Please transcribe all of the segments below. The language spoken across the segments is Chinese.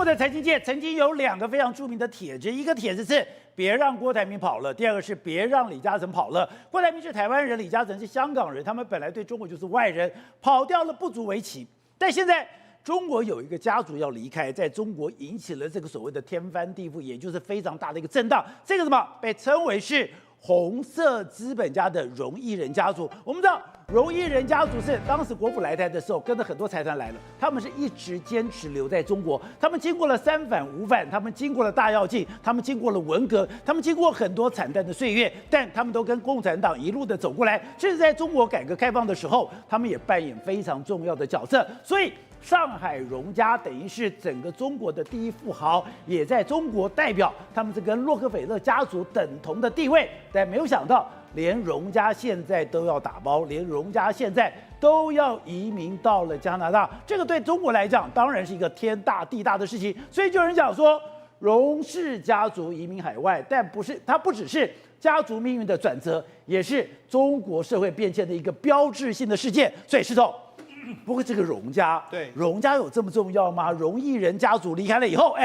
的财经界曾经有2个非常著名的帖子，一个帖子是别让郭台铭跑了，第二个是别让李嘉诚跑了。郭台铭是台湾人，李嘉诚是香港人，他们本来对中国就是外人，跑掉了不足为奇。但现在中国有一个家族要离开，在中国引起了这个所谓的天翻地覆，也就是非常大的一个震荡。这个什么被称为是红色资本家的荣毅仁家族。我们知道荣毅仁家族是当时国府来台的时候，跟着很多财团来了，他们是一直坚持留在中国。他们经过了3反5反，他们经过了大跃进，他们经过了文革，他们经过很多惨淡的岁月，但他们都跟共产党一路的走过来。甚至在中国改革开放的时候，他们也扮演非常重要的角色。所以上海荣家等于是整个中国的第一富豪，也在中国代表他们是跟洛克菲勒家族等同的地位。但没有想到，连荣家现在都要打包，连荣家现在都要移民到了加拿大。这个对中国来讲，当然是一个天大地大的事情。所以就有人讲说，荣氏家族移民海外，但它不只是家族命运的转折，也是中国社会变迁的一个标志性的事件。所以石头。不过这个荣家，对荣家有这么重要吗？荣毅仁家族离开了以后，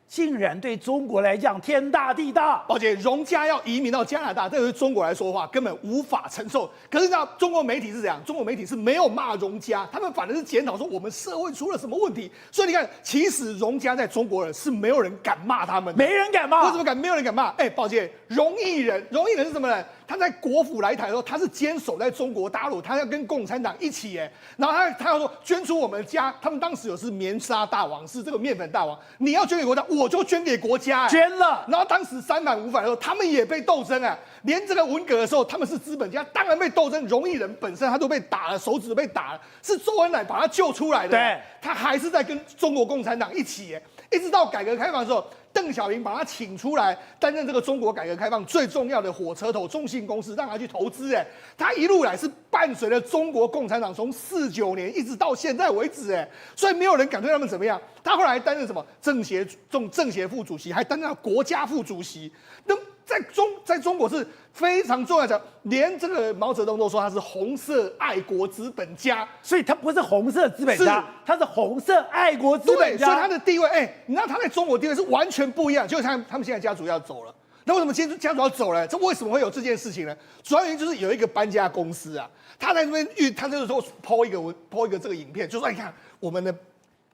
竟然对中国来讲天大地大。宝姐，荣家要移民到加拿大，这对中国来说的话，根本无法承受。可是呢，中国媒体是怎样？中国媒体是没有骂荣家，他们反而是检讨说我们社会出了什么问题。所以你看，其实荣家在中国人是没有人敢骂他们，没人敢骂。为什么敢？没有人敢骂。宝姐，荣毅仁是什么人？他在国府来台的时候，他是坚守在中国大陆，他要跟共产党一起然后他要说捐出我们的家，他们当时是棉纱大王，是这个面粉大王，你要捐给国家，我就捐给国家捐了。然后当时3反5反的时候，他们也被斗争连这个文革的时候，他们是资本家，当然被斗争。荣毅仁本身他都被打了，手指被打了，是周恩来把他救出来的。对，他还是在跟中国共产党一起一直到改革开放的时候。邓小平把他请出来担任这个中国改革开放最重要的火车头，中信公司让他去投资他一路来是伴随着中国共产党从49年一直到现在为止所以没有人敢对他们怎么样。他后来担任什么政协副主席，还担任了国家副主席。那在中国是非常重要的，连这个毛泽东都说他是红色爱国资本家，所以他不是红色资本家，他是红色爱国资本家。对，所以他的地位，你知道他在中国地位是完全不一样。就是他们现在家族要走了，那为什么家族要走了？这为什么会有这件事情呢？主要原因就是有一个搬家公司他在那边他就是说抛一个这个影片，就说你看我们的。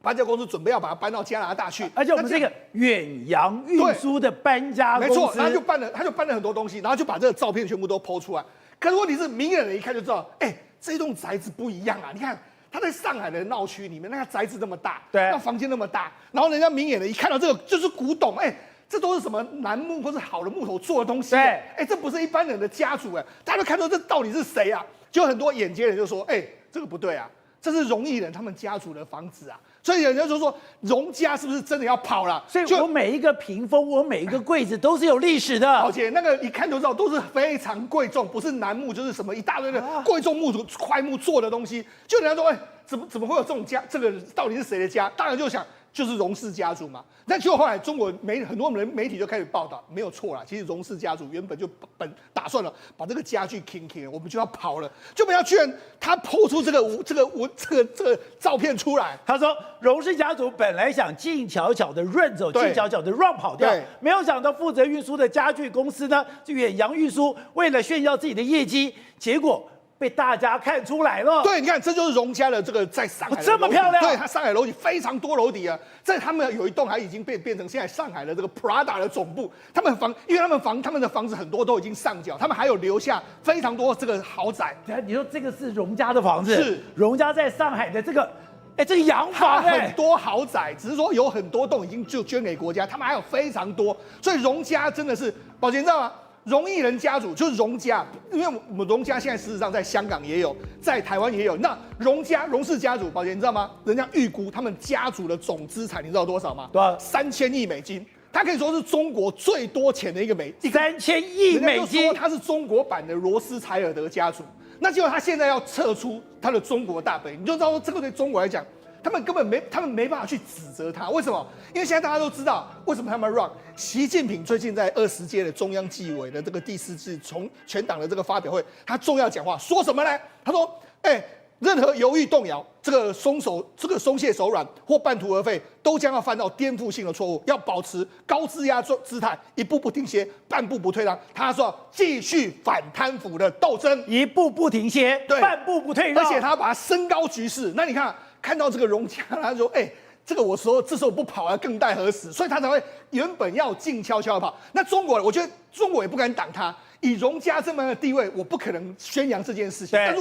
搬家公司准备要把它搬到加拿大去，而且我们这个远洋运输的搬家公司，没错，他就搬了很多东西，然后就把这个照片全部都抛出来。可是问题是，明眼人一看就知道，这栋宅子不一样你看他在上海的闹区里面，那个宅子那么大，对，那房间那么大，然后人家明眼人一看到这个就是古董，这都是什么楠木或是好的木头做的东西，这不是一般人的家族大家都看到这到底是谁就很多眼尖人就说，这个不对这是荣毅仁他们家族的房子所以人家就说荣家是不是真的要跑了？所以我每一个屏风，我每一个柜子都是有历史的，而且那个一看就知道都是非常贵重，不是楠木就是什么一大堆的贵重木头块木做的东西。就人家说，怎么会有这种家？这个到底是谁的家？当然就想就是荣氏家族嘛。但结果后来中国很多人媒体就开始报道，没有错啦。其实荣氏家族原本就打算了把这个家具king，我们就要跑了，就没有居然他抛出这个照片出来。他说荣氏家族本来想静悄悄的润走，静悄悄的让跑掉，没有想到负责运输的家具公司呢，远洋运输为了炫耀自己的业绩，结果被大家看出来了。对，你看，这就是荣家的这个在上海这么漂亮。对，它上海楼底非常多楼底在他们有一栋还已经变成现在上海的这个 Prada 的总部。因为他们的房子很多都已经上缴，他们还有留下非常多这个豪宅。你说这个是荣家的房子？是荣家在上海的这个。这个洋房很多豪宅，只是说有很多栋已经就捐给国家，他们还有非常多，所以荣家真的是，宝杰你知道吗？荣毅仁家族就是荣家，因为我们荣家现在事实上在香港也有，在台湾也有。那荣氏家族，宝杰你知道吗？人家预估他们家族的总资产，你知道多少吗？多少？3000亿美金，它可以说是中国最多钱的一个3000亿美金，说它是中国版的罗斯柴尔德家族。那结果他现在要撤出他的中国大本营，你就知道说这个对中国来讲。他们没办法去指责他，为什么？因为现在大家都知道为什么他们让习近平最近在20届的中央纪委的这个第4次全党的这个发表会，他重要讲话说什么呢？他说：任何犹豫动摇，这个松懈手软或半途而废，都将要犯到颠覆性的错误。要保持高姿压姿态，一步不停歇，半步不退让。他说继续反贪腐的斗争，一步不停歇，对，半步不退让，而且他把它升高局势。那你看到这个荣家，他说，这个这时候不跑更待何时？所以他才会原本要静悄悄地跑。那中国，我觉得中国也不敢挡他。以荣家这么样的地位，我不可能宣扬这件事情，但是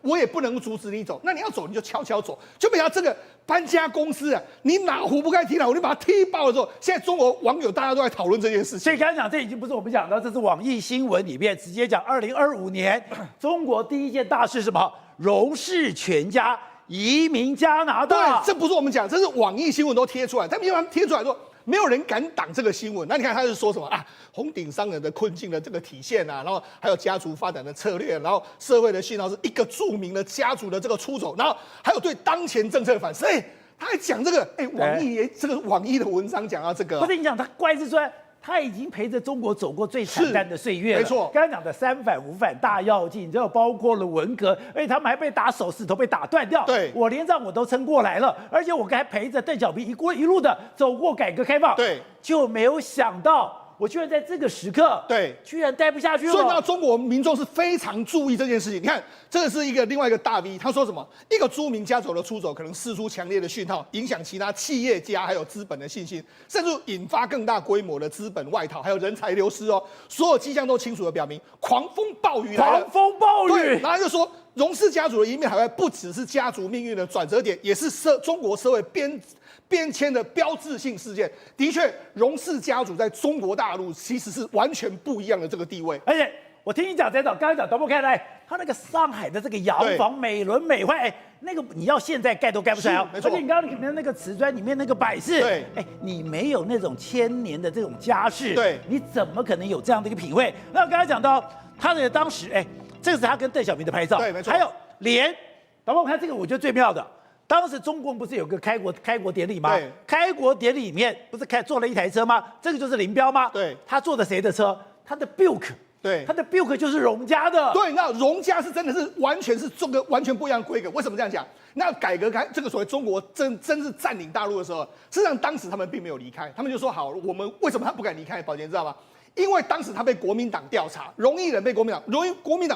我也不能阻止你走。那你要走，你就悄悄走。就比方这个搬家公司啊，你哪壶不开提哪壶，你把它踢爆了之后，现在中国网友大家都在讨论这件事情。所以刚才讲，这已经不是我们讲的，这是网易新闻里面直接讲，2025年中国第一件大事是什么？荣氏全家移民加拿大。对，这不是我们讲，这是网易新闻都贴出来，他们贴出来说。没有人敢挡这个新闻。那你看他是说什么啊？红顶商人的困境的这个体现啊，然后还有家族发展的策略，然后社会的讯号是一个著名的家族的这个出走，然后还有对当前政策的反思。他还讲这个，网易的文章讲到这个，不是你讲他怪是说。他已经陪着中国走过最惨淡的岁月了，没错。刚刚讲的3反5反大跃进，就包括了文革，而且他们还被打手指头被打断掉。对，我连这样我都撑过来了，而且我还陪着邓小平一路的走过改革开放，对，就没有想到。我居然在这个时刻，对，居然待不下去了。所以呢，中国民众是非常注意这件事情。你看，这个是另外一个大 V， 他说什么？一个著名家族的出走，可能释出强烈的讯号，影响其他企业家还有资本的信心，甚至引发更大规模的资本外逃，还有人才流失哦。所有迹象都清楚的表明，狂风暴雨来了。狂风暴雨。对，然后就说，荣氏家族的移民海外，不只是家族命运的转折点，也是中国社会变迁的标志性事件。的确，荣氏家族在中国大陆其实是完全不一样的这个地位。而且我听你讲刚刚讲，导播看来，他那个上海的这个洋房美轮美奂，那个你要现在盖都盖不出来。没错。而且你刚刚里面那个瓷砖里面那个摆饰，对，你没有那种千年的这种家世，对，你怎么可能有这样的一个品味？那我刚才讲到他的当时，这个是他跟邓小平的拍照，对，没错。还有导播看这个，我觉得最妙的。当时中共不是有个开国典礼吗？对，开国典礼里面不是坐了一台车吗？这个就是林彪吗？对，他坐的谁的车？他的 Buick。对，他的 Buick 就是荣家的。对，那荣家是真的是完全是这个完全不一样的规格。为什么这样讲？那改革这个所谓中国真是占领大陆的时候，事实上当时他们并没有离开，他们就说好，我们为什么他不敢离开？宝杰知道吗？因为当时他被国民党调查，荣毅人被国民党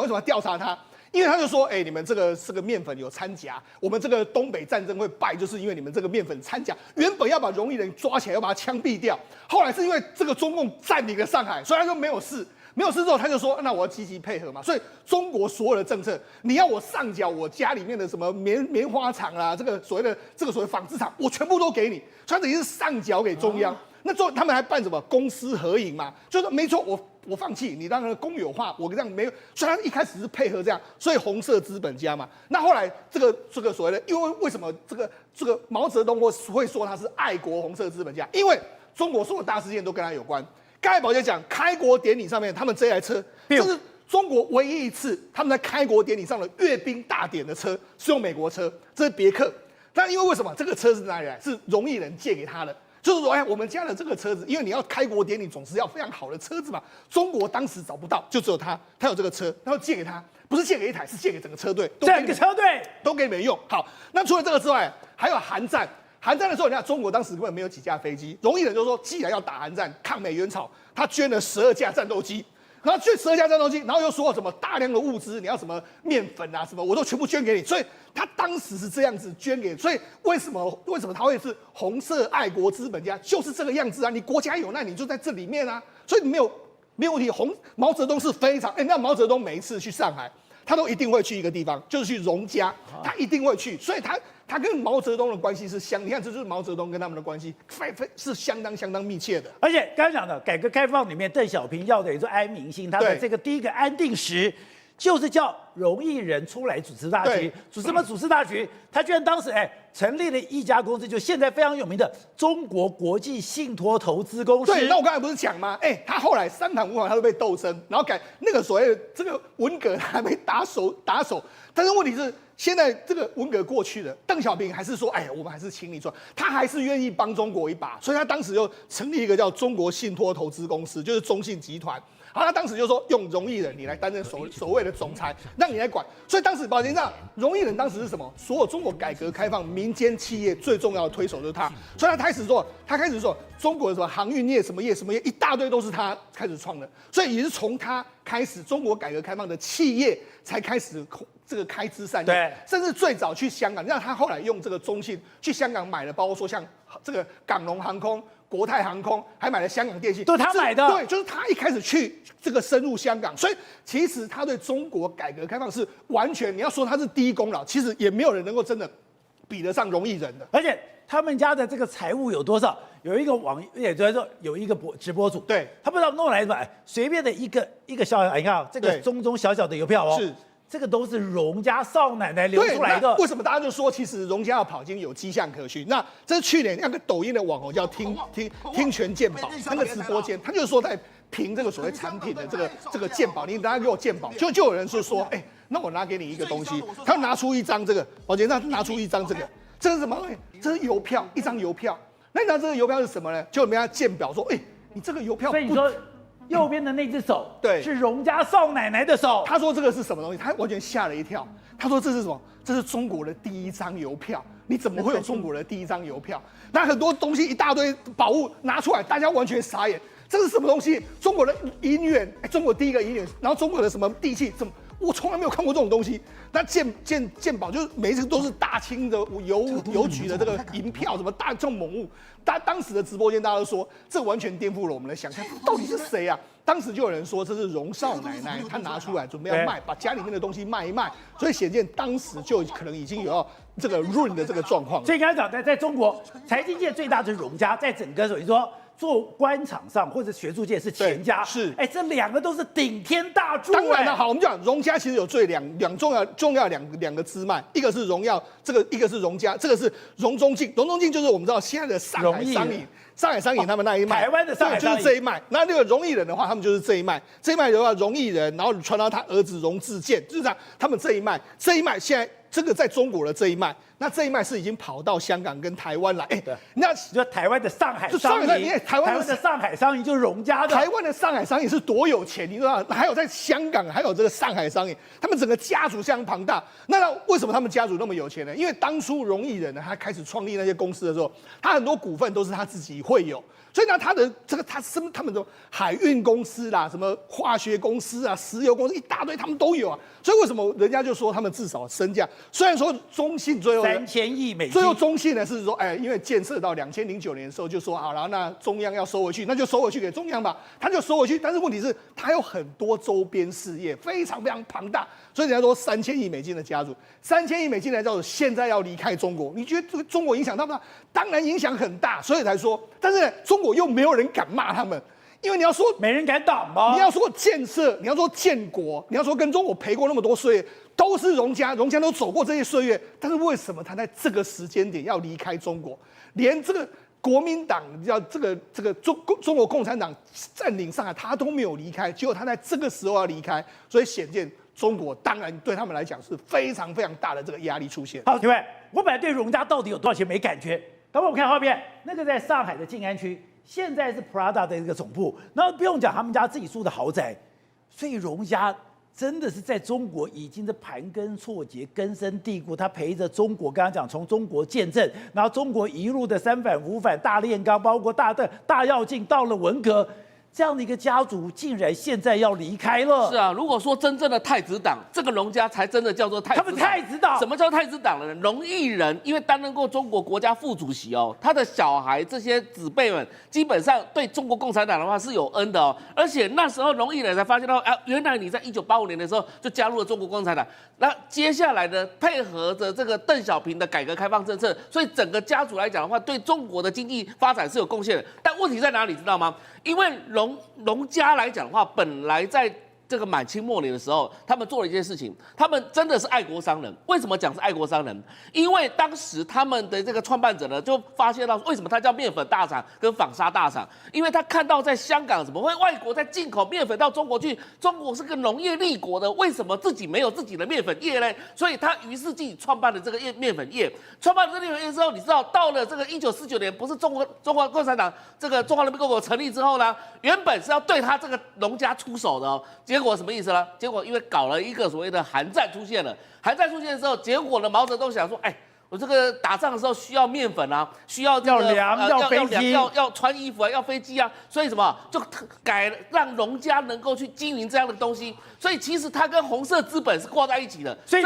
为什么要调查他？因为他就说，你们这个面粉有掺假，我们这个东北战争会败，就是因为你们这个面粉掺假。原本要把荣毅人抓起来，要把他枪毙掉，后来是因为这个中共占领了上海，所以他说没有事。没有事之后，他就说：“那我要积极配合嘛。”所以中国所有的政策，你要我上缴我家里面的什么棉花厂啦，这个所谓纺织厂，我全部都给你，所以等于是上缴给中央。那他们还办什么公私合营嘛？就是没错，我放弃你让那个公有化，我这样没有。所以他一开始是配合这样，所以红色资本家嘛。那后来这个所谓的，因为什么这个毛泽东会说他是爱国红色资本家？因为中国所有大事件都跟他有关。刚才宝杰讲开国典礼上面，他们这台车，这是中国唯一一次他们在开国典礼上的阅兵大典的车是用美国车，这是别克。但因为什么？这个车是哪里来？是荣毅人借给他的。就是说，我们家的这个车子，因为你要开国典礼，总是要非常好的车子嘛。中国当时找不到，就只有他有这个车，然后借给他，不是借给一台，是借给整个车队，整个车队都给你们用。好，那除了这个之外，还有韩战。韩战的时候，你看中国当时根本没有几架飞机，荣毅人就说，既然要打韩战，抗美援朝，他捐了12架战斗机，然后捐12架战斗机，然后又说什么大量的物资，你要什么面粉啊什么，我都全部捐给你。所以他当时是这样子捐给，所以为什么他会是红色爱国资本家，就是这个样子啊！你国家有难，你就在这里面啊，所以你没有问题。毛泽东是非常，那毛泽东每一次去上海，他都一定会去一个地方，就是去荣家，他一定会去，所以他跟毛泽东的关系是你看，这就是毛泽东跟他们的关系，是相当密切的。而且刚刚讲的改革开放里面，邓小平要的也是安民心，他的这个第一个安定时，就是叫荣毅人出来主持大局。主持大局？他居然当时成立了一家公司，就现在非常有名的中国国际信托投资公司。对，那我刚才不是讲吗？他后来3反5反他都被斗争，然后改那个所谓的这个文革他还没打手，但是问题是。现在这个文革过去了，邓小平还是说，我们还是请你做，他还是愿意帮中国一把，所以他当时就成立一个叫中国信托投资公司，就是中信集团。好，他当时就说用荣毅仁你来担任所谓的总裁，让你来管。所以当时保监长荣毅仁当时是什么？所有中国改革开放民间企业最重要的推手就是他，所以他开始说中国的什么航运业什么业一大堆都是他开始创的，所以也是从他开始，中国改革开放的企业才开始这个开枝散叶，对，甚至最早去香港，让他后来用这个中信去香港买了，包括说像这个港龙航空、国泰航空，还买了香港电信，都是他买的。对，就是他一开始去这个深入香港，所以其实他对中国改革开放是完全，你要说他是第一功劳，其实也没有人能够真的比得上荣毅仁的。而且他们家的这个财务有多少？有一个也就是说有一个直播主，对，他不知道弄来什么，随便的一个小，你看这个中小小的邮票哦，是。这个都是荣家少奶奶留出来的。为什么大家就说其实荣家要跑已经有迹象可循？那这是去年那个抖音的网红叫听权鉴宝，那个直播间，他就是说在评这个所谓产品的这个鉴宝，你大家给我鉴宝，就有人说，哎，那我拿给你一个东西，他拿出一张这个，保洁站拿出一张这个，这是什么？这是邮票，一张邮票。那你知道这个邮票是什么呢？就人家鉴表说，哎，你这个邮票，所以你说。右边的那只手，对，是荣家少奶奶的手。他说这个是什么东西？他完全吓了一跳。他说这是什么？这是中国的第一张邮票。你怎么会有中国的第一张邮票？那很多东西一大堆宝物拿出来，大家完全傻眼。这是什么东西？中国的银元，中国第一个银元，然后中国的什么地契，怎么？我从来没有看过这种东西。那鉴宝就是每一次都是大清的邮局的这个银票，什么大这种猛物。当时的直播间大家都说，这完全颠覆了我们的想象，到底是谁啊？当时就有人说这是荣少奶奶，她拿出来准备要卖，把家里面的东西卖一卖，所以显见当时就可能已经有要这个润的这个状况。所以刚才讲在中国财经界最大的是荣家，在整个所以说。做官场上或者学术界是钱家，是哎，这两个都是顶天大柱。当然了，好，我们讲荣家其实有两重要两个支脉，一个是荣耀，一个是荣家，这个是荣中镜。荣中镜就是我们知道现在的上海商银他们那一脉，台湾的上海就是这一脉。那这个荣毅仁的话，他们就是这一脉，这一脉的话荣毅仁，然后传到他儿子荣智健，就是他们这一脉现在。这个在中国的这一脉，那这一脉是已经跑到香港跟台湾来。哎，那你说台湾的上海商银，台湾的上海商银就是荣家的。台湾的上海商银是多有钱，你知道？还有在香港，还有这个上海商银，他们整个家族相当庞大。那为什么他们家族那么有钱呢？因为当初荣毅仁呢，他开始创立那些公司的时候，他很多股份都是他自己会有。所以呢，他们的海运公司啦，什么化学公司啊、石油公司一大堆，他们都有啊。所以为什么人家就说他们至少身价？虽然说中信最后3000亿美金，最后中信呢是说，哎，因为建设到2009年的时候就说好了，那中央要收回去，那就收回去给中央吧，他就收回去。但是问题是，他有很多周边事业，非常非常庞大，所以人家说3000亿美金的家族，3000亿美金的家族现在要离开中国，你觉得这个中国影响大不大？当然影响很大，所以才说，但是呢中国又没有人敢骂他们。因为你要说没人敢挡吗？你要说建设，你要说建国，你要说跟中国赔过那么多岁月，都是荣家都走过这些岁月，但是为什么他在这个时间点要离开中国？连这个国民党要这个中国共产党占领上海，他都没有离开，结果他在这个时候要离开，所以显见中国当然对他们来讲是非常非常大的这个压力出现。好，各位，我本来对荣家到底有多少钱没感觉，等会我们看画面，那个在上海的静安区。现在是 Prada 的一个总部，然后不用讲他们家自己住的豪宅，所以荣家真的是在中国已经是盘根错节、根深蒂固。他陪着中国，刚刚讲从中国建政，然后中国一路的三反五反、大炼钢，包括大跃进，到了文革。这样的一个家族竟然现在要离开了。是啊，如果说真正的太子党，这个荣家才真的叫做太子党。他们太子党，什么叫太子党呢？荣毅仁因为担任过中国国家副主席哦，他的小孩这些子辈们基本上对中国共产党的话是有恩的哦。而且那时候荣毅仁才发现到，原来你在1985年的时候就加入了中国共产党。那接下来呢，配合着这个邓小平的改革开放政策，所以整个家族来讲的话，对中国的经济发展是有贡献的。但问题在哪里，知道吗？因为荣家来讲的话，本来在这个满清末年的时候，他们做了一件事情，他们真的是爱国商人。为什么讲是爱国商人？因为当时他们的这个创办者呢，就发现到为什么他叫面粉大厂跟纺纱大厂，因为他看到在香港怎么会外国在进口面粉到中国去，中国是个农业立国的，为什么自己没有自己的面粉业呢？所以他于是自己创办了这个面粉业。创办了这个面粉业之后，你知道到了这个1949年，不是中国共产党这个中华人民共和国成立之后呢，原本是要对他这个农家出手的哦。结果什么意思呢？结果因为搞了一个所谓的韩战出现了，韩战出现之后，结果呢，毛泽东想说，哎，我这个打仗的时候需要面粉啊，需要这个粮要飞机，要穿衣服啊，要飞机啊，所以什么就改让农家能够去经营这样的东西。所以其实它跟红色资本是挂在一起的。所以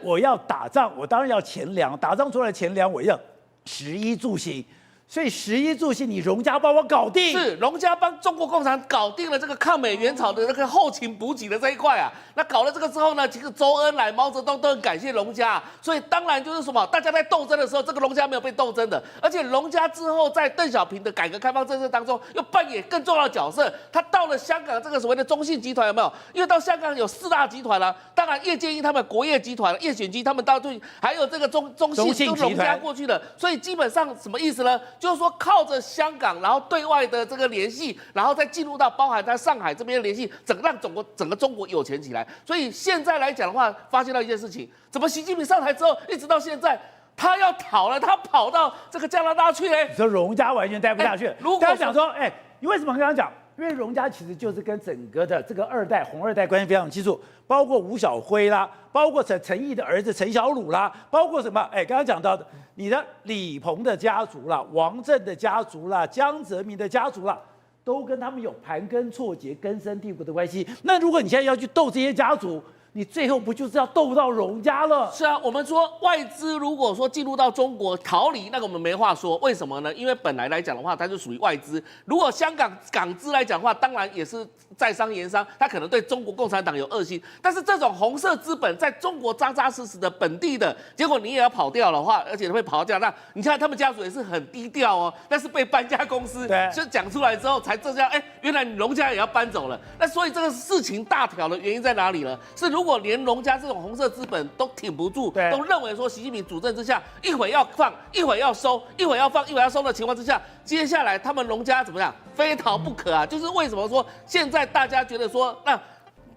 我要打仗，我当然要钱粮，打仗出来钱粮，我要食衣住行。所以食衣住行，你荣家帮我搞定，是荣家帮中国共产党搞定了这个抗美援朝的那个后勤补给的这一块啊。那搞了这个之后呢，其实周恩来、毛泽东都很感谢荣家啊。所以当然就是什么，大家在斗争的时候，这个荣家没有被斗争的，而且荣家之后在邓小平的改革开放政策当中又扮演更重要的角色。他到了香港这个所谓的中信集团有没有？因为到香港有4大集团啦，当然叶剑英他们国业集团、叶选基他们到最还有这个中信都荣家过去的，所以基本上什么意思呢？就是说靠着香港，然后对外的这个联系，然后再进入到包含在上海这边的联系，让整个中国有钱起来。所以现在来讲的话，发现到一件事情，怎么习近平上台之后，一直到现在，他要逃了，他跑到这个加拿大去嘞？你说荣家完全待不下去。如果刚刚讲说，你为什么刚刚讲？因为荣家其实就是跟整个的这个红二代关系非常清楚，包括吴小辉啦，包括陈毅的儿子陈小鲁啦，包括什么？刚刚讲到的，你的李鹏的家族啦，王震的家族啦，江泽民的家族啦，都跟他们有盘根错节、根深蒂固的关系。那如果你现在要去斗这些家族，你最后不就是要斗到荣家了？是啊，我们说外资如果说进入到中国逃离，那个我们没话说。为什么呢？因为本来来讲的话，它就属于外资。如果香港港资来讲的话，当然也是在商言商，它可能对中国共产党有恶心。但是这种红色资本在中国扎扎实实的本地的，结果你也要跑掉的话，而且会跑掉，那你看他们家族也是很低调哦。但是被搬家公司就讲出来之后，才这样，原来你荣家也要搬走了。那所以这个事情大条的原因在哪里呢？是如果连荣家这种红色资本都挺不住，都认为说习近平主政之下，一会要放，一会要收，一会要放，一会要收的情况之下，接下来他们荣家怎么样？非逃不可啊！就是为什么说现在大家觉得说，那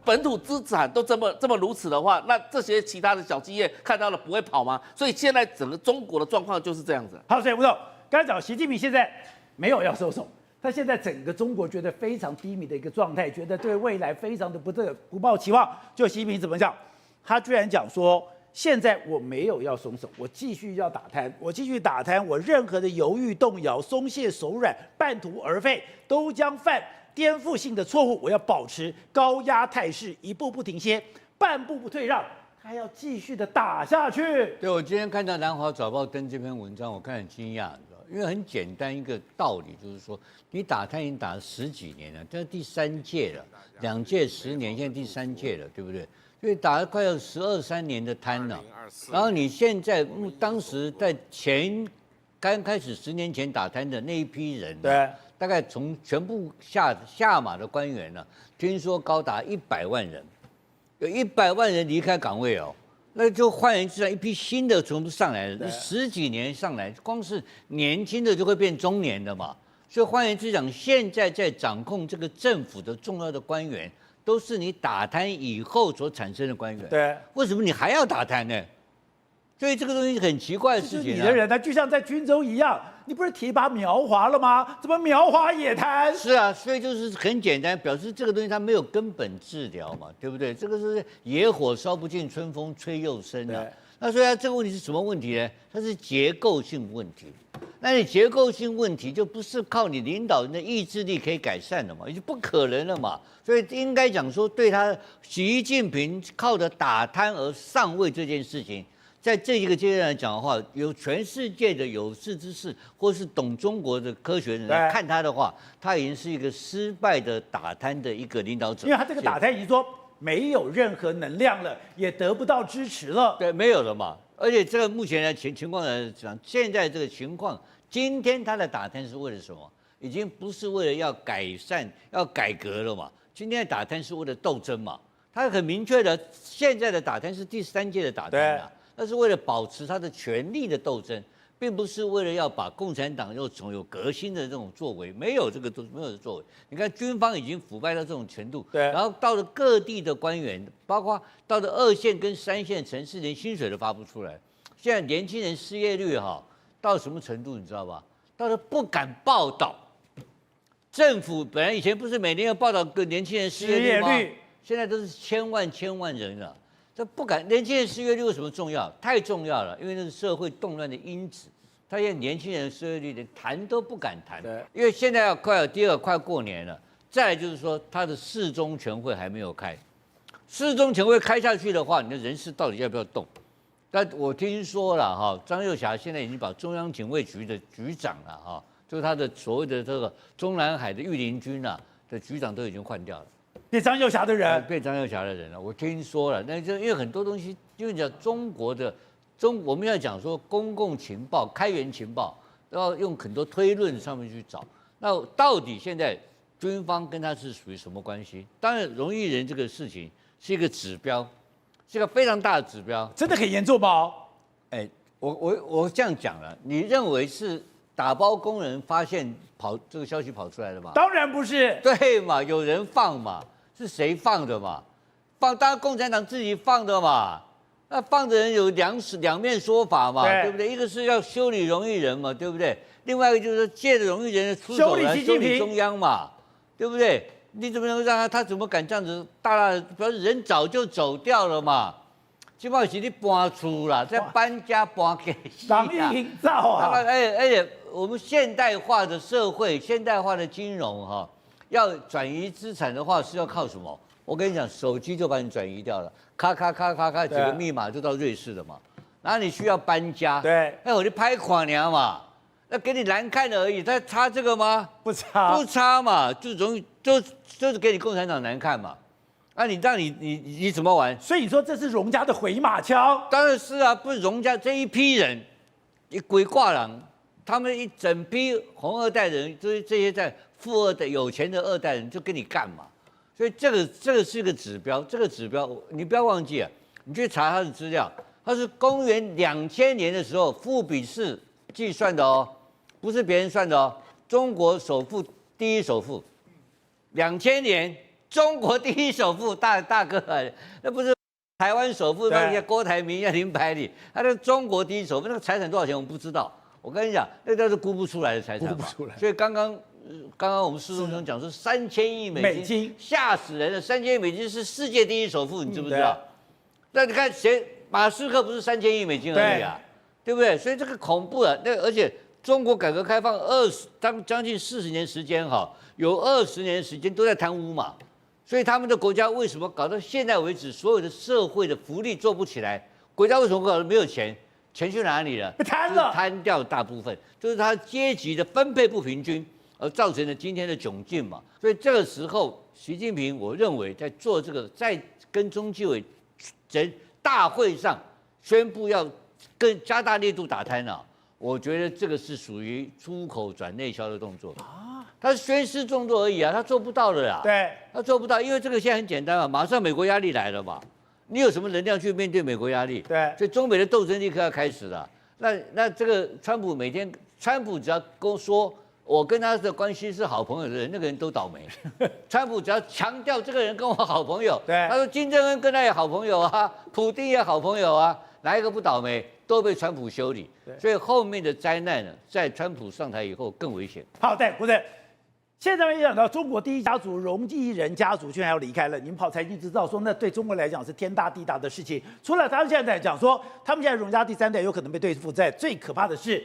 本土资产都这么如此的话，那这些其他的小企业看到了不会跑吗？所以现在整个中国的状况就是这样子。好，所以吴总刚才讲，习近平现在没有要收手。他现在整个中国觉得非常低迷的一个状态，觉得对未来非常的不抱期望。就习近平怎么讲？他居然讲说，现在我没有要松手，我继续要打贪，我任何的犹豫动摇、松懈手软、半途而废，都将犯颠覆性的错误。我要保持高压态势，一步不停歇，半步不退让，他要继续的打下去。对，我今天看到南华早报登这篇文章，我看很惊讶。因为很简单一个道理，就是说，你打贪已经打了10几年了，这是第3届了，2届10年，现在第3届了，对不对？所以打了快要12、13年的贪了。然后你现在当时在刚开始10年前打贪的那一批人，对，大概从全部下马的官员呢，听说高达100万人，有100万人离开岗位哦。那就换言之，一批新的全部上来了，10几年上来，光是年轻的就会变中年的嘛。所以换言之讲，现在在掌控这个政府的重要的官员，都是你打贪以后所产生的官员。对，为什么你还要打贪呢？所以这个东西很奇怪的事情、啊。你的人呢，就像在军中一样，你不是提拔苗华了吗？怎么苗华也贪？是啊，所以就是很简单，表示这个东西它没有根本治疗嘛，对不对？这个是野火烧不尽，春风吹又生啊。那所以它这个问题是什么问题呢？它是结构性问题。那你结构性问题就不是靠你领导人的意志力可以改善的嘛，也就不可能了嘛。所以应该讲说，对他习近平靠着打贪而上位这件事情。在这一个阶段来讲的话，有全世界的有识之士，或是懂中国的科学人来看他的话，他已经是一个失败的打贪的一个领导者。因为他这个打贪已经说没有任何能量了，也得不到支持了。对，没有了嘛。而且这个目前的情况来讲，现在这个情况，今天他的打贪是为了什么？已经不是为了要改善、要改革了嘛。今天的打贪是为了斗争嘛，他很明确的，现在的打贪是第3届的打贪啊，那是为了保持他的权力的斗争，并不是为了要把共产党又总有革新的这种作为，没有这个没有的作为。你看军方已经腐败到这种程度，对，然后到了各地的官员，包括到了2线跟3线城市，连薪水都发不出来。现在年轻人失业率到什么程度，你知道吧？到了不敢报道。政府本来以前不是每年要报道个年轻人失业率吗？现在都是千万人了，这不敢。年轻人失业率为什么重要？太重要了，因为那是社会动乱的因子。他现在年轻人失业率连谈都不敢谈，因为现在第二快过年了。再来就是说，他的四中全会还没有开，四中全会开下去的话，你的人事到底要不要动？但我听说了张幼霞现在已经把中央警卫局的局长了就是他的所谓的这个中南海的御林军的局长都已经换掉了，变张幼霞的人，变张幼霞的人了。我听说了，那就因为很多东西，因为讲我们要讲说公共情报、开源情报，要用很多推论上面去找。那到底现在军方跟他是属于什么关系？当然，荣毅人这个事情是一个指标，是一个非常大的指标。真的很严重吗？我这样讲了，你认为是打包工人发现这个消息跑出来的吗？当然不是，对嘛，有人放嘛，是谁放的嘛？当然共产党自己放的嘛。那放的人有两面说法嘛，对不对？一个是要修理荣毅人嘛，对不对？另外一个就是说借着荣毅人的出手来修理中央嘛，对不对？你怎么能让他怎么敢这样子大的？表示人早就走掉了嘛。基本上是你搬出啦，在搬家搬给党意营造啊！而且我们现代化的社会、现代化的金融要转移资产的话是要靠什么？我跟你讲，手机就把你转移掉了，咔几个密码就到瑞士了嘛。然后你需要搬家，对，我就拍垮娘嘛，那给你难看而已，他差这个吗？不差嘛，就是给你共产党难看嘛。那你怎么玩？所以你说这是荣家的回马枪？当然是啊，不是荣家这一批人，鬼挂郎，他们一整批红二代人，就是这些在富二代有钱的2代人，就跟你干嘛？所以这个是个指标，这个指标你不要忘记啊，你去查他的资料，他是公元2000年的时候富比士计算的不是别人算的中国第一首富，2000年中国第一首富大哥那不是台湾首富那些郭台铭、林百里，他是中国第一首富，那个财产多少钱我们不知道，我跟你讲，那都是估不出来的财产嘛，所以刚刚我们施中兄讲说3000亿美金，吓死人了！3000亿美金是世界第一首富，你知不知道？那你看马斯克不是3000亿美金而已啊，对不对？所以这个恐怖了。而且中国改革开放将近40年时间有20年时间都在贪污嘛，所以他们的国家为什么搞到现在为止，所有的社会的福利做不起来？国家为什么搞得没有钱？钱去哪里了？被贪了，贪掉大部分，就是他阶级的分配不平均。而造成了今天的窘境嘛，所以这个时候，习近平我认为在做这个，在跟中纪委大会上宣布要加大力度打贪我觉得这个是属于出口转内销的动作他是宣示动作而已他做不到的啦。对，他做不到，因为这个现在很简单嘛，马上美国压力来了嘛，你有什么能量去面对美国压力？对，所以中美的斗争立刻要开始了。那这个川普只要跟我说。我跟他的关系是好朋友的人，那个人都倒霉。川普只要强调这个人跟我好朋友，对，他说金正恩跟他也好朋友啊，普丁也好朋友啊，哪一个不倒霉？都被川普修理。所以后面的灾难呢，在川普上台以后更危险。好，对，不是。现在没想到中国第一家族荣毅人家族居然要离开了。你们跑财经知道说，那对中国来讲是天大地大的事情。除了他们现在讲说，他们现在荣家第3代有可能被对付在，最可怕的是。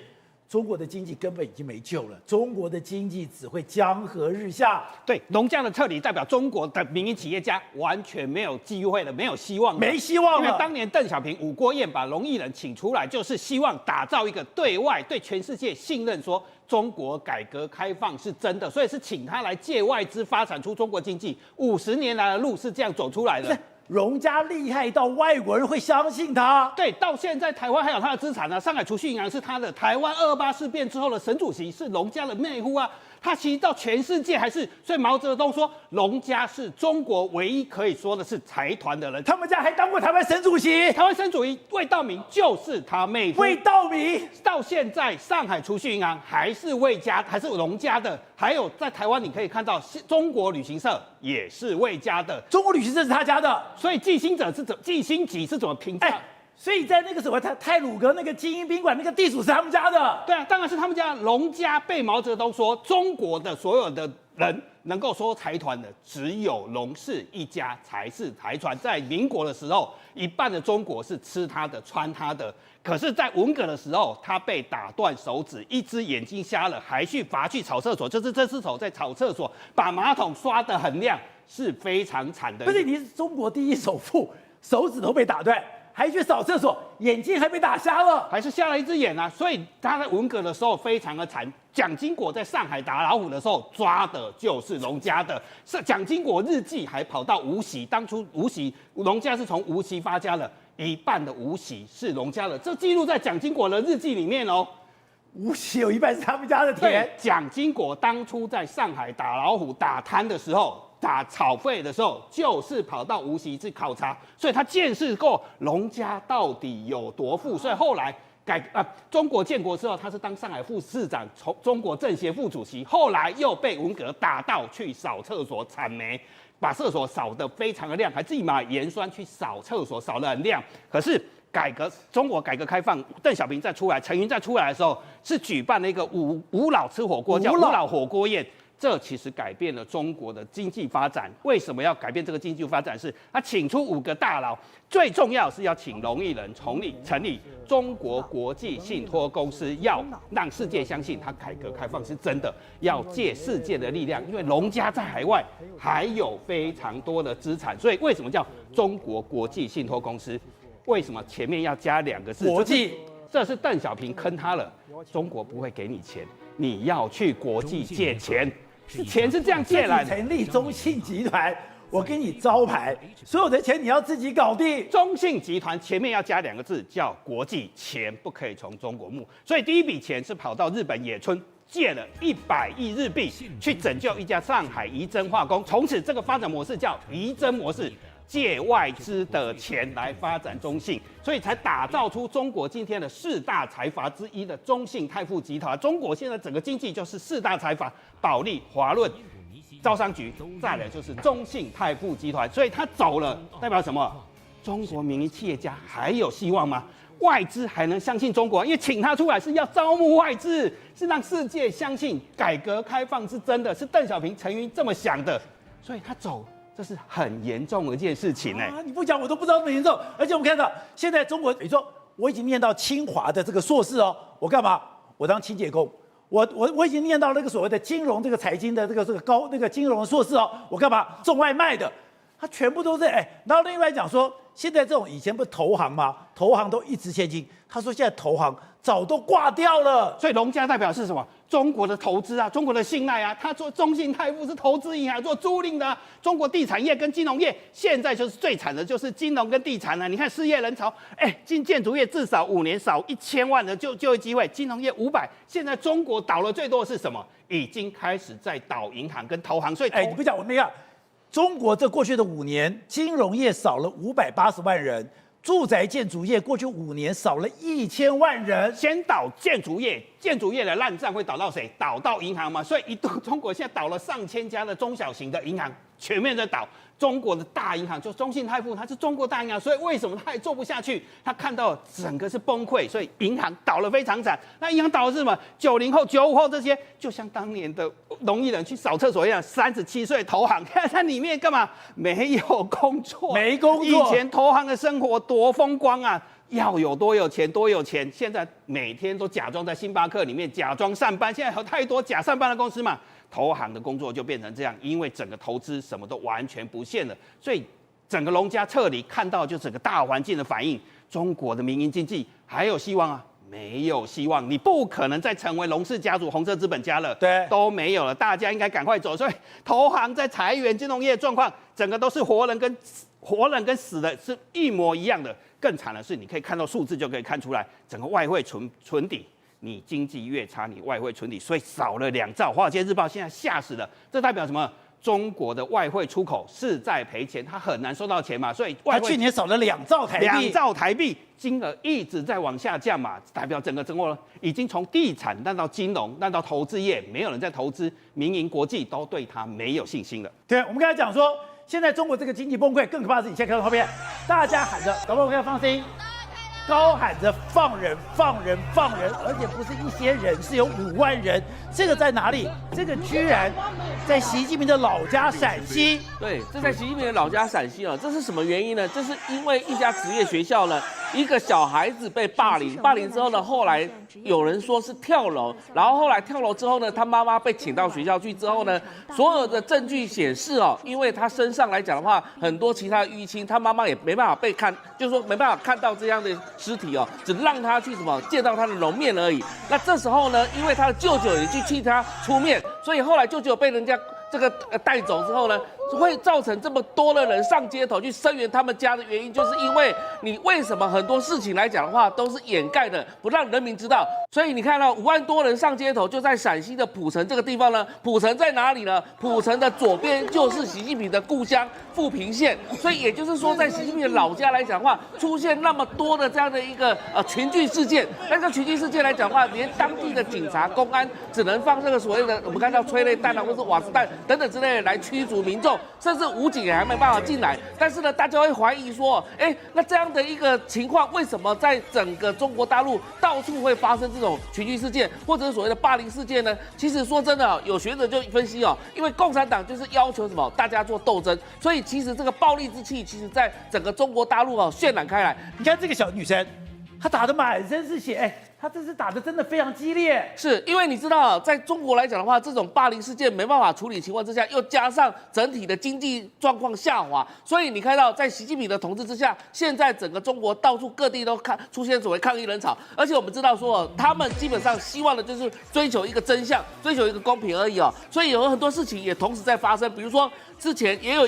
中国的经济根本已经没救了，中国的经济只会江河日下。对，农家的撤离代表中国的民营企业家完全没有机会了，没有希望了，没希望了。因为当年邓小平、吴郭燕把荣毅人请出来，就是希望打造一个对外、对全世界信任，说中国改革开放是真的，所以是请他来借外资发展出中国经济。50年来的路是这样走出来的。荣家厉害到外国人会相信他。对，到现在台湾还有他的资产呢、上海储蓄银行是他的，台湾228事变之后的沈主席是龙家的妹夫啊。他其实到全世界还是，所以毛泽东说龙家是中国唯一可以说的是财团的人。他们家还当过台湾省主席，台湾省主席魏道明就是他妹夫。魏道明到现在上海储蓄银行还是魏家，还是龙家的。还有在台湾你可以看到中国旅行社也是魏家的，中国旅行社是他家的。所以季星级是怎么评价？所以在那个什么太鲁阁那个精英宾馆那个地主是他们家的。对啊，当然是他们家。龙家被毛泽东说，中国的所有的人能够说财团的，只有龙氏一家才是财团。在民国的时候，一半的中国是吃他的、穿他的。可是，在文革的时候，他被打断手指，一只眼睛瞎了，还去罚去扫厕所，就是这只手在扫厕所，把马桶刷得很亮，是非常惨的。不是，你是中国第一首富，手指头被打断，还去扫厕所，眼睛还被打瞎了，还是瞎了一只眼啊！所以他在文革的时候非常的惨。蒋经国在上海打老虎的时候抓的就是龙家的，是蒋经国日记还跑到无锡，当初无锡龙家是从无锡发家的，一半的无锡是龙家的，这记录在蒋经国的日记里面哦。无锡有一半是他们家的田。蒋经国当初在上海打老虎、打贪的时候，打草费的时候，就是跑到无锡去考察，所以他见识过龙家到底有多富。所以后来中国建国之后，他是当上海副市长、中国政协副主席，后来又被文革打到去扫厕所铲煤，把厕所扫得非常的亮，还自己买盐酸去扫厕所，扫得很亮。可是中国改革开放，邓小平再出来，陈云再出来的时候，是举办了一个五老吃火锅，叫五老火锅宴。这其实改变了中国的经济发展。为什么要改变这个经济发展？是他请出5个大佬，最重要是要请龙毅人成立中国国际信托公司，要让世界相信他改革开放是真的，要借世界的力量。因为龙家在海外还有非常多的资产，所以为什么叫中国国际信托公司？为什么前面要加2个字？国际，这是邓小平坑他了。中国不会给你钱，你要去国际借钱。钱是这样借来的。成立中信集团，我给你招牌，所有的钱你要自己搞定。中信集团前面要加2个字，叫国际，钱不可以从中国募。所以第一笔钱是跑到日本野村借了100亿日币，去拯救一家上海仪征化工。从此这个发展模式叫仪征模式。借外资的钱来发展中信，所以才打造出中国今天的4大财阀之一的中信泰富集团。中国现在整个经济就是4大财阀：保利、华润、招商局，再来就是中信泰富集团。所以他走了，代表什么？中国民营企业家还有希望吗？外资还能相信中国？因为请他出来是要招募外资，是让世界相信改革开放是真的，是邓小平、陈云这么想的，所以他走。这是很严重的一件事情你不讲我都不知道那么严重。而且我们看到现在中国，你说我已经念到清华的这个硕士哦，我干嘛？我当清洁工。我已经念到那个所谓的金融这个财经的这个高那个金融的硕士哦，我干嘛？送外卖的，他全部都是然后另外讲说，现在这种以前不是投行吗？投行都一掷千金，他说现在投行早都挂掉了。所以龙家代表是什么？中国的投资啊，中国的信赖啊，他做中信泰富是投资银行，做租赁的啊。中国地产业跟金融业现在就是最惨的，就是金融跟地产啊。你看失业人潮，建筑业至少5年少1000万的就业机会，金融业500。现在中国倒了最多的是什么？已经开始在倒银行跟投行。所以你不讲我没看，中国这过去的5年，金融业少了580万人。住宅建筑业过去5年少了1000万人，先倒建筑业，建筑业的烂账会倒到谁？倒到银行嘛。所以一度中国现在倒了上千家的中小型的银行，全面在倒。中国的大银行就中信泰富，它是中国大银行，所以为什么它也做不下去？它看到整个是崩溃，所以银行倒了非常惨。那银行倒的是什么？90后、95后这些，就像当年的龙毅人去扫厕所一样，37岁投行，在里面干嘛？没有工作，没工作。以前投行的生活多风光啊！要有多有钱，多有钱。现在每天都假装在星巴克里面假装上班，现在有太多假上班的公司嘛。投行的工作就变成这样，因为整个投资什么都完全不见了，所以整个龙家撤离，看到就整个大环境的反应，中国的民营经济还有希望啊？没有希望，你不可能再成为龙氏家族、红色资本家了，对都没有了，大家应该赶快走。所以投行在裁员、金融业状况，整个都是活人跟死的是一模一样的。更惨的是，你可以看到数字就可以看出来，整个外汇存底。你经济越差，你外汇存底，所以少了2兆。华尔街日报现在吓死了，这代表什么？中国的外汇出口是在赔钱，它很难收到钱嘛，所以外他汇去年少了2兆台币，2兆台币，金额一直在往下降嘛，代表整个中国已经从地产烂到金融，烂到投资业，没有人在投资，民营国际都对它没有信心了。对，我们刚才讲说，现在中国这个经济崩溃，更可怕的是，你现在看到后面，大家喊着，导播可以放心，高喊着放人，而且不是一些人，是有5万人。这个在哪里？这个居然在习近平的老家陕西。对，这在习近平的老家陕西啊，这是什么原因呢？这是因为一家职业学校呢，一个小孩子被霸凌之后呢，后来有人说是跳楼，然后后来跳楼之后呢，他妈妈被请到学校去之后呢，所有的证据显示哦，因为他身上来讲的话，很多其他的淤青，他妈妈也没办法被看，就是说没办法看到这样的尸体哦，只让他去见到他的容面而已。那这时候呢，因为他的舅舅也去替他出面，所以后来舅舅被人家这个带走之后呢，会造成这么多的人上街头去声援他们家的原因，就是因为你为什么很多事情来讲的话都是掩盖的，不让人民知道。所以你看到5万多人上街头，就在陕西的蒲城这个地方呢。蒲城在哪里呢？蒲城的左边就是习近平的故乡富平县，所以也就是说，在习近平的老家来讲的话，出现那么多的这样的一个群聚事件。那这群聚事件来讲的话，连当地的警察、公安只能放这个所谓的我们看到催泪弹啊，或是瓦斯弹等等之类的来驱逐民众，甚至武警也还没办法进来。但是呢，大家会怀疑说，那这样的一个情况，为什么在整个中国大陆到处会发生这种群聚事件，或者是所谓的霸凌事件呢？其实说真的，有学者就分析因为共产党就是要求什么，大家做斗争，所以其实这个暴力之气，其实在整个中国大陆渲染开来。你看这个小女生，她打得满身是血，她这次打得真的非常激烈。是因为你知道，在中国来讲的话，这种霸凌事件没办法处理情况之下，又加上整体的经济状况下滑，所以你看到在习近平的统治之下，现在整个中国到处各地都出现所谓抗议人潮，而且我们知道说，他们基本上希望的就是追求一个真相，追求一个公平而已所以有很多事情也同时在发生，比如说之前也有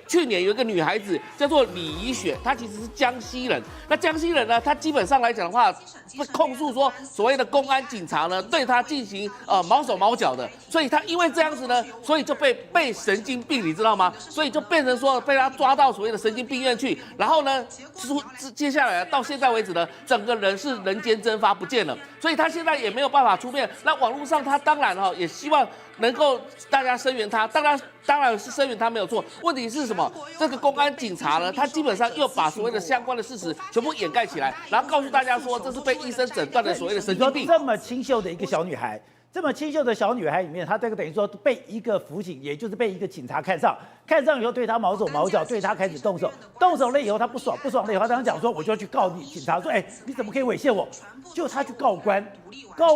去年有一个女孩子叫做李怡雪，她其实是江西人。那江西人呢，她基本上来讲的话，会控诉说所谓的公安警察呢对她进行毛手毛脚的，所以她因为这样子呢，所以就被神经病，你知道吗？所以就变成说被她抓到所谓的神经病院去，然后呢，接下来到现在为止呢，整个人是人间蒸发不见了，所以她现在也没有办法出面。那网络上她当然也希望能够大家声援他，当然是声援他没有错。问题是什么？这个公安警察呢，他基本上又把所谓的相关的事实全部掩盖起来，然后告诉大家说这是被医生诊断的所谓的神经病。这么清秀的一个小女孩，这么清秀的小女孩里面，她这个等于说被一个辅警，也就是被一个警察看上以后对她毛手毛脚，对她开始动手了以后她不爽了以后，她当时讲说我就要去告你。警察说你怎么可以猥亵我？就她去告官，这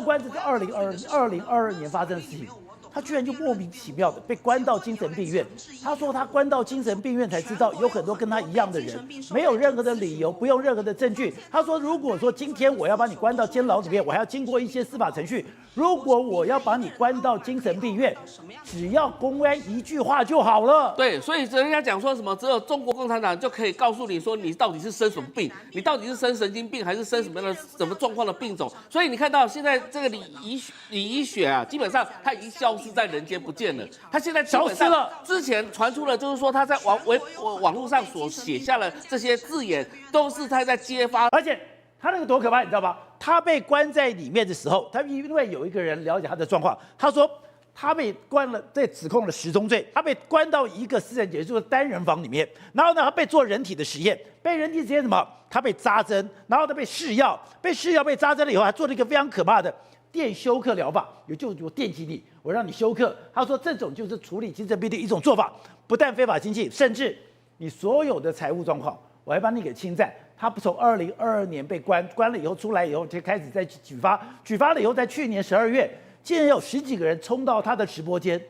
是2022年发生的事情。他居然就莫名其妙的被关到精神病院。他说他关到精神病院才知道有很多跟他一样的人，没有任何的理由，不用任何的证据。他说如果说今天我要把你关到监牢里面，我还要经过一些司法程序。如果我要把你关到精神病院，只要公安一句话就好了。对，所以人家讲说什么，只有中国共产党就可以告诉你说你到底是生什么病，你到底是生神经病还是生什么状况的病种。所以你看到现在这个李怡雪啊，基本上他已经消失在人间不见了。他现在基本上消失了。之前传出了就是说他在网络上所写下的这些字眼，都是他在揭发，而且他那个多可怕，你知道吗？他被关在里面的时候，他因为有一个人了解他的状况，他说他被关了，被指控了10宗罪，他被关到一个私人也就是单人房里面，然后呢，他被做人体的实验，什么？他被扎针，然后他被试药，被扎针了以后，还做了一个非常可怕的电休克疗法，也就是我电击你，我让你休克。他说这种就是处理精神病的一种做法，不但非法经济，甚至你所有的财务状况，我还帮你给清算。他从2022年被关了以后出来以后，就开始在举发了以后，在去年12月，竟然有10几个人冲到他的直播间，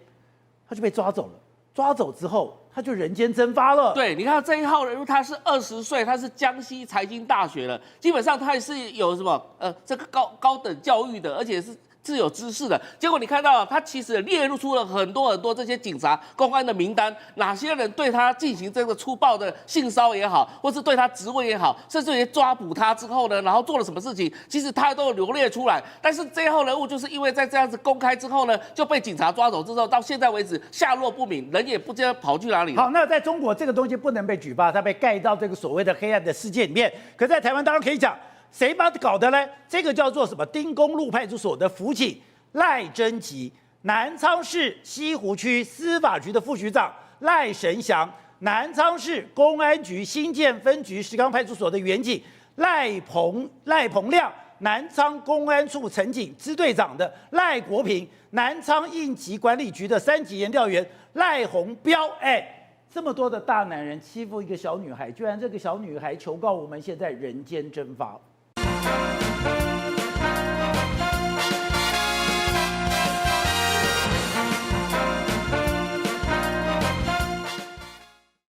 他就被抓走了。抓走之后，他就人间蒸发了。对，你看这一号人物，他是20岁，他是江西财经大学的，基本上他也是有什么这个高等教育的，而且是有知识的。结果你看到他其实列入出了很多这些警察公安的名单，哪些人对他进行这个粗暴的性骚也好，或是对他质问也好，甚至于抓捕他之后呢，然后做了什么事情，其实他都有罗列出来。但是这一号人物就是因为在这样子公开之后呢，就被警察抓走之后，到现在为止下落不明，人也不知道跑去哪里了。好，那在中国这个东西不能被举报，它被盖到这个所谓的黑暗的世界里面。可在台湾当然可以讲，谁把它搞的呢？这个叫做什么？丁公路派出所的辅警赖贞吉，南昌市西湖区司法局的副局长赖神祥，南昌市公安局新建分局石冈派出所的员警赖鹏亮，南昌公安处陈警支队长的赖国平，南昌应急管理局的3级研调员赖宏彪。这么多的大男人欺负一个小女孩，居然这个小女孩求告我们，现在人间蒸发。